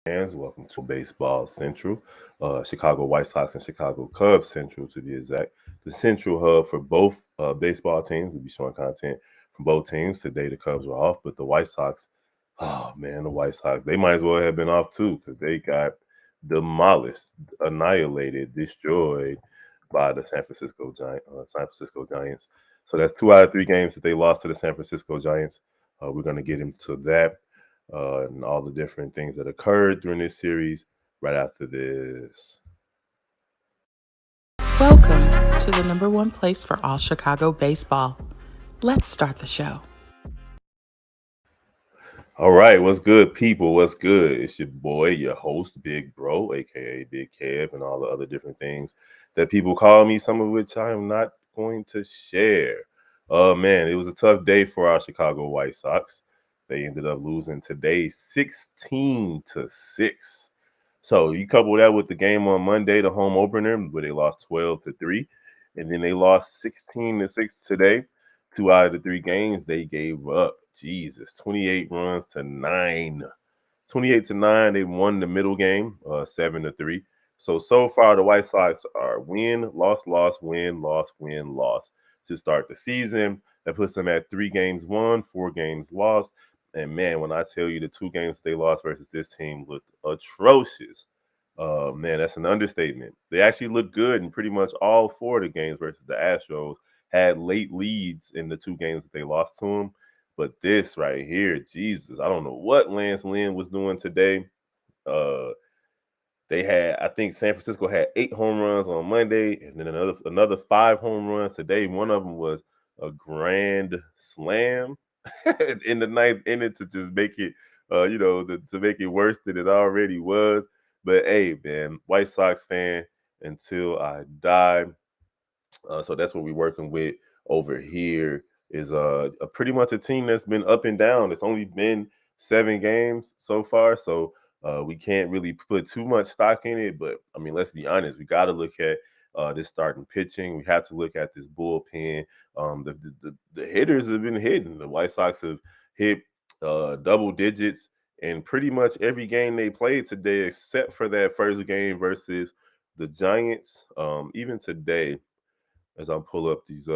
fans. Welcome to Baseball Central, Chicago White Sox and Chicago Cubs Central to be exact. The central hub for both baseball teams. We'll be showing content from both teams. Today the Cubs were off, but the White Sox, oh man, the White Sox, they might as well have been off too because they got demolished, annihilated, destroyed by the San Francisco Giants. So that's 2 out of 3 games that they lost to the San Francisco Giants. We're going to get into that and all the different things that occurred during this series right after this. Welcome to the number one place for all Chicago baseball. Let's start the show. All right, what's good, people? What's good? It's your boy, your host, Big Bro, aka Big Kev, and all the other different things that people call me, some of which I am not going to share. Man, it was a tough day for our Chicago White Sox. They ended up losing today 16-6. So you couple that with the game on Monday, the home opener, where they lost 12-3, and then they lost 16-6 today. 2 out of the 3 games they gave up. Jesus, 28 runs to 9. 28-9. They won the middle game, 7-3. So far the White Sox are win, loss, loss, win, loss, win, loss to start the season. That puts them at 3 games won, 4 games lost. And man, when I tell you the 2 games they lost versus this team looked atrocious. Man, that's an understatement. They actually looked good in pretty much all 4 of the games versus the Astros. Had late leads in the 2 games that they lost to them. But this right here, Jesus, I don't know what Lance Lynn was doing today. Uh, I think San Francisco had 8 home runs on Monday, and then another 5 home runs today. One of them was a grand slam in the ninth inning to just make it, to make it worse than it already was. But hey, man, White Sox fan until I die. So that's what we're working with over here is a pretty much a team that's been up and down. It's only been 7 games so far, so we can't really put too much stock in it. But I mean, let's be honest, we got to look at this starting pitching. We have to look at this bullpen. The hitters have been hitting. The White Sox have hit double digits in pretty much every game they played today, except for that first game versus the Giants. Even today, as I pull up these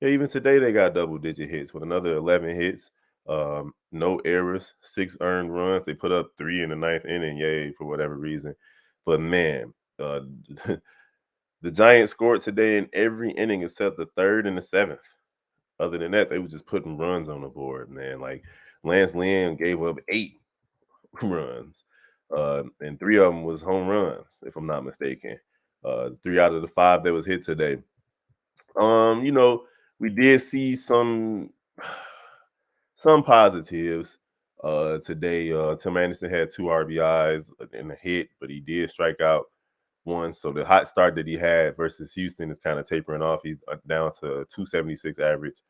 yeah, even today they got double digit hits with another 11 hits, no errors, 6 earned runs. They put up 3 in the 9th inning, yay, for whatever reason. But man, the Giants scored today in every inning except the third and the seventh. Other than that, they were just putting runs on the board, man. Like Lance Lynn gave up 8 runs, and 3 of them was home runs, if I'm not mistaken. 3 out of the 5 that was hit today. You know, we did see some positives today. Tim Anderson had 2 RBIs and a hit, but he did strike out one. So the hot start that he had versus Houston is kind of tapering off. He's down to 276 average.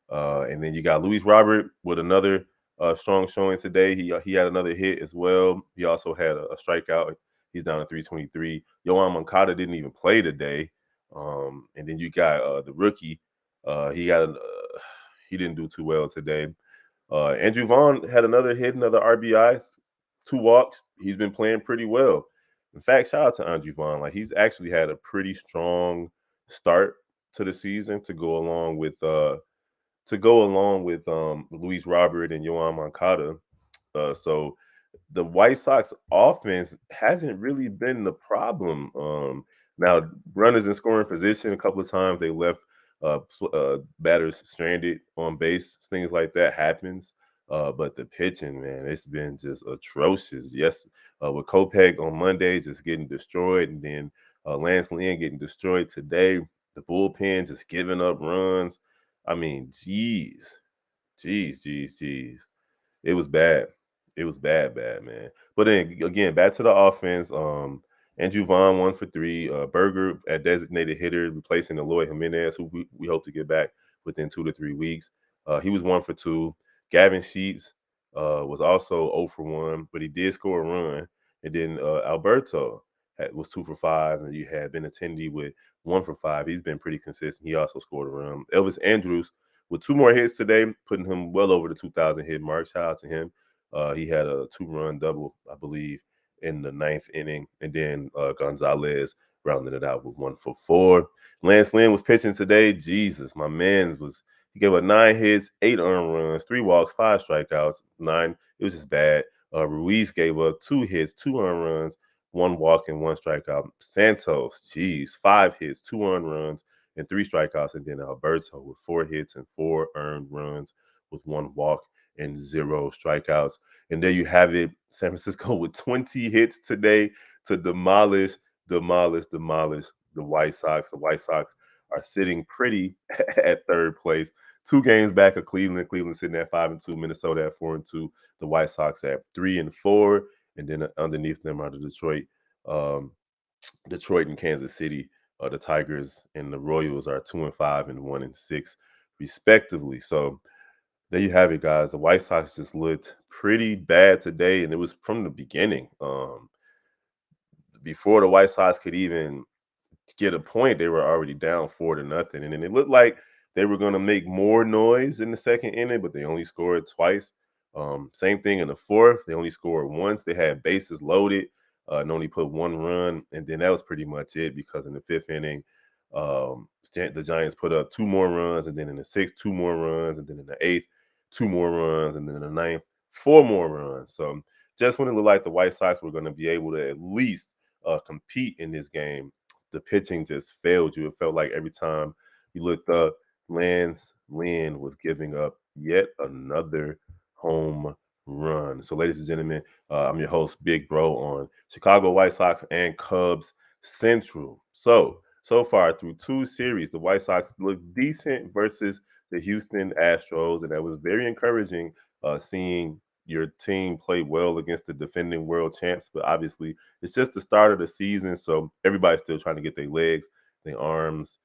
And then you got Luis Robert with another strong showing today. He had another hit as well. He also had a strikeout. He's down to 323. Yoan Moncada didn't even play today. And then you got the rookie. He didn't do too well today. Andrew Vaughn had another hit, another RBI, 2 walks. He's been playing pretty well. In fact, shout out to Andrew Vaughn. Like he's actually had a pretty strong start to the season to go along with Luis Robert and Yoan Moncada. So the White Sox offense hasn't really been the problem. Now runners in scoring position, a couple of times they left batters stranded on base, things like that happens. But the pitching, man, it's been just atrocious. Yes, with Kopech on Monday just getting destroyed, and then Lance Lynn getting destroyed today. The bullpen just giving up runs. I mean, geez. It was bad. It was bad, man. But then again, back to the offense. Andrew Vaughn 1 for 3. Berger at designated hitter, replacing Eloy Jimenez, who we hope to get back within 2 to 3 weeks. He was 1 for 2. Gavin Sheets was also 0 for 1, but he did score a run. And then Alberto was 2 for 5, and you had Benintendi with 1 for 5. He's been pretty consistent. He also scored a run. Elvis Andrews with 2 more hits today, putting him well over the 2,000 hit mark. Shout out to him. He had a 2-run double, I believe, in the ninth inning, and then Gonzalez rounded it out with 1 for 4. Lance Lynn was pitching today. Jesus, my man's was he gave up 9 hits, 8 earned runs, 3 walks, 5 strikeouts, 9. It was just bad. Ruiz gave up 2 hits, 2 earned runs, 1 walk, and 1 strikeout. Santos, geez, 5 hits, 2 earned runs, and 3 strikeouts. And then Alberto with 4 hits and 4 earned runs with 1 walk and 0 strikeouts. And there you have it. San Francisco with 20 hits today to demolish the White Sox. The White Sox are sitting pretty at third place. 2 games back of Cleveland. Cleveland sitting at 5-2. Minnesota at 4-2. The White Sox at 3-4. And then underneath them are the um, Detroit and Kansas City. The Tigers and the Royals are 2-5 and 1-6, respectively. So there you have it, guys. The White Sox just looked pretty bad today, and it was from the beginning. Before the White Sox could even get a point, they were already down 4-0. And then it looked like they were going to make more noise in the second inning, but they only scored twice. Same thing in the fourth. They only scored once. They had bases loaded and only put 1 run. And then that was pretty much it because in the fifth inning, the Giants put up 2 more runs. And then in the sixth, 2 more runs. And then in the eighth, 2 more runs. And then in the ninth, 4 more runs. So just when it looked like the White Sox were going to be able to at least compete in this game, the pitching just failed you. It felt like every time you looked up, Lance Lynn was giving up yet another home run. So, ladies and gentlemen, I'm your host, Big Bro, on Chicago White Sox and Cubs Central. So far through 2 series, the White Sox look decent versus the Houston Astros, and that was very encouraging seeing your team play well against the defending world champs. But obviously, it's just the start of the season, so everybody's still trying to get their legs, their arms,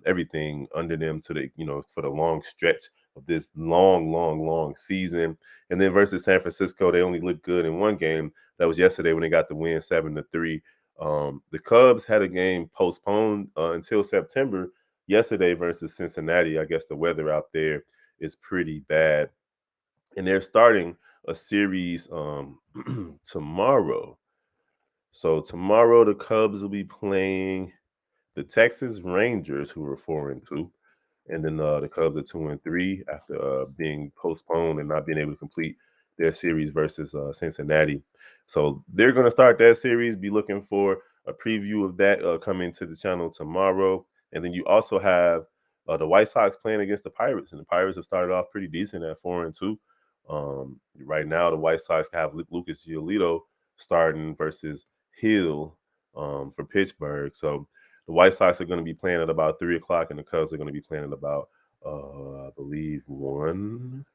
everything under them to the for the long stretch of this long season. And then versus San Francisco, they only looked good in one game. That was yesterday when they got the win 7-3. The Cubs had a game postponed until September yesterday versus Cincinnati. I guess the weather out there is pretty bad, and they're starting a series tomorrow. So tomorrow the Cubs will be playing the Texas Rangers, who are 4-2, and then the Cubs are 2-3 after being postponed and not being able to complete their series versus Cincinnati. So they're going to start that series. Be looking for a preview of that coming to the channel tomorrow. And then you also have the White Sox playing against the Pirates, and the Pirates have started off pretty decent at 4-2. Right now, the White Sox have Lucas Giolito starting versus Hill for Pittsburgh. So the White Sox are going to be playing at about 3 o'clock, and the Cubs are going to be playing at about, I believe, 1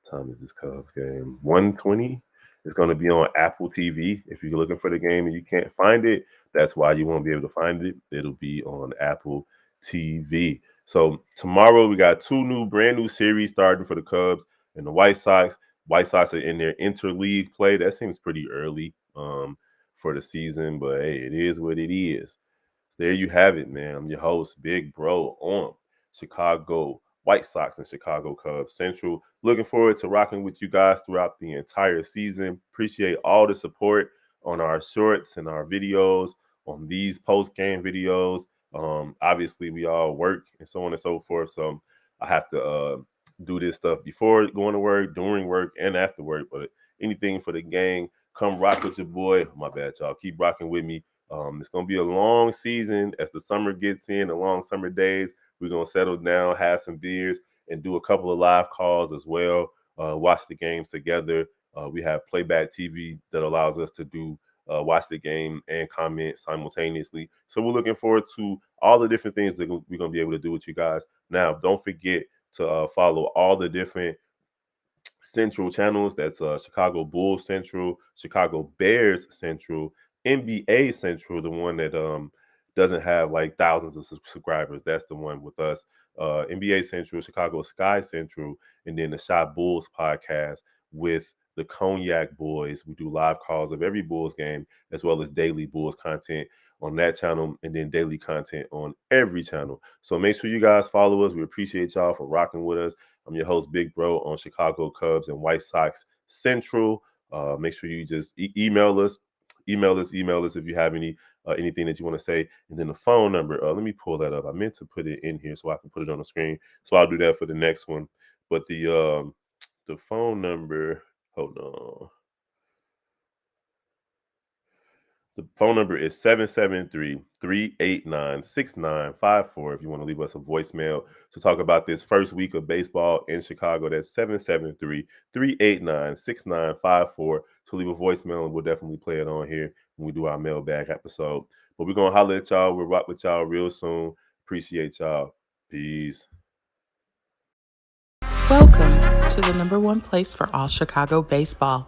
time is this Cubs game? 1:20. It's going to be on Apple TV. If you're looking for the game and you can't find it, that's why you won't be able to find it. It'll be on Apple TV. So tomorrow we got 2 brand new series starting for the Cubs and the White Sox. White Sox are in their interleague play. That seems pretty early for the season, but hey, it is what it is. So there you have it, man. I'm your host, Big Bro, on Chicago White Sox and Chicago Cubs Central. Looking forward to rocking with you guys throughout the entire season. Appreciate all the support on our shorts and our videos, on these post-game videos. Obviously, we all work and so on and so forth. So I have to do this stuff before going to work, during work, and after work. But anything for the gang, come rock with your boy. My bad, y'all. Keep rocking with me. It's going to be a long season as the summer gets in, the long summer days. We're going to settle down, have some beers, and do a couple of live calls as well. Watch the games together. We have playback TV that allows us to do watch the game and comment simultaneously. So we're looking forward to all the different things that we're going to be able to do with you guys. Now, don't forget to follow all the different Central channels. That's Chicago Bulls Central, Chicago Bears Central, NBA Central, the one that doesn't have like thousands of subscribers. That's the one with us. NBA Central, Chicago Sky Central, and then the Shot Bulls podcast with the Cognac Boys. We do live calls of every Bulls game as well as daily Bulls content on that channel, and then daily content on every channel. So make sure you guys follow us. We appreciate y'all for rocking with us. I'm your host, Big Bro, on Chicago Cubs and White Sox Central. Make sure you just email us. Email us if you have anything that you want to say. And then the phone number, let me pull that up. I meant to put it in here so I can put it on the screen. So I'll do that for the next one. But the phone number, hold on. The phone number is 773-389-6954 if you want to leave us a voicemail to talk about this first week of baseball in Chicago. That's 773-389-6954 to leave a voicemail, and we'll definitely play it on here when we do our mailbag episode. But we're going to holler at y'all. We'll rock with y'all real soon. Appreciate y'all. Peace. Welcome to the number one place for all Chicago baseball.